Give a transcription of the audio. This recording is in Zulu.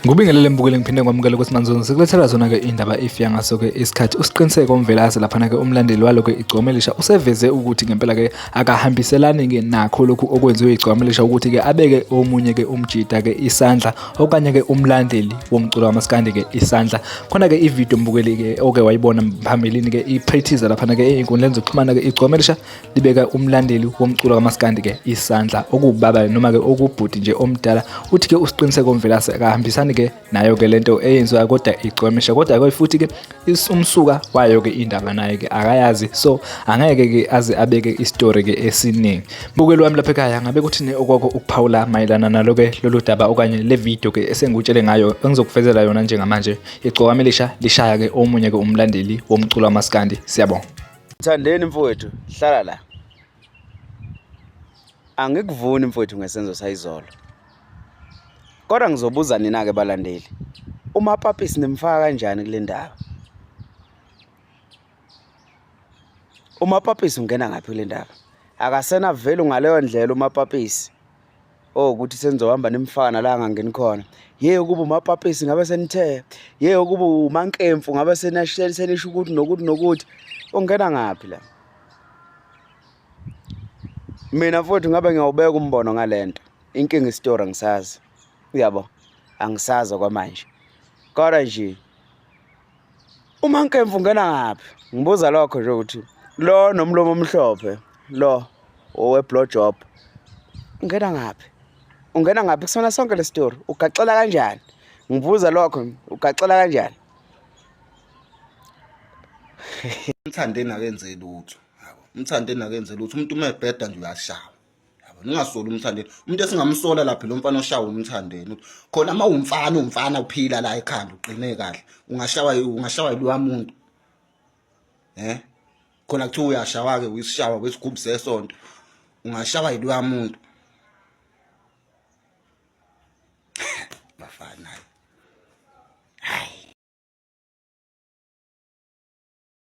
Ngubingelele mbukeli ngiphinde kwamukela kuSimanzunza sikulethela zona ke indaba efika ngaso ke isikhathi usiqiniseko omvelase lapha ke umlandeli walo ke igcomelisha useveze ukuthi ngempela ke akahambiselani ke nakho lokhu okwenziwe igcomelisha ukuthi ke abeke omunye ke umjida ke isandla okanye ke umlandeli womculo wamaskandi ke isandla khona ke ivideo mbukeli ke oke wayibona phambilini ke ipractice lapha ke einkundleni zokuxhumana ke igcomelisha libeka umlandeli womculo wamaskandi ke isandla okubaba noma ke okubhudi nje omdala uthi ke usiqiniseko omvelase akahambisani ke nayo ke lento eyenziwa kodwa igcomelisha kodwa ke futhi ke umsuka wayo ke indaba naye ke akayazi so angeke ke aze abeke istory ke esiningi mbukeli wami lapha ekhaya ngabe kuthini okwakho ukuphawula mayelana nalo ke lolu daba okanye le video ke esengutshele ngayo engizokufezela yona njengamanje igcomelisha lishaya ke omunye ke umlandeli womculo wamaskandi siyabonga Thandeni mfowethu hlala la angikuvuni mfowethu ngesenzo sayizolo kodwa ngizobuza nina ke balandeli uMapapisi nimfaka kanjani kule ndaba uMapapisi ungena ngapi kule ndaba akasena vele ngaleyo ndlela uMapapisi ukuthi senzohamba nimfaka nala angangeni khona kuba uMapapisi ngabe senithe kuba uMankemfu ngabe senisho ukuthi nokuthi ungena ngapi la mina futhi ngabe ngiyawubeka umbono ngalento inkinga istory ngisazi uyabo angisazi kwamanje kodwa nje uMankemfu ungena ngapi ngibuza lokho nje ukuthi lo nomlomo omhlophe lo oweblowjob ungena ngapi kusona sonke le story ugaxela kanjani ngibuza lokho ugaxela kanjani Umthandeni akenze lutho yabo umthandeni akenze lutho umuntu uma ebheda nje uyashawa yabo ningasola umthandeni umuntu esingamsola lapha lo mfana oshawa umthandeni khona uma umfana uphila la ekhanda uqine kahle ungashawa yilo umuntu khona kuthiwa uyashawa ke uyishawa kwesigubhu sesonto ungashawa yilo umuntu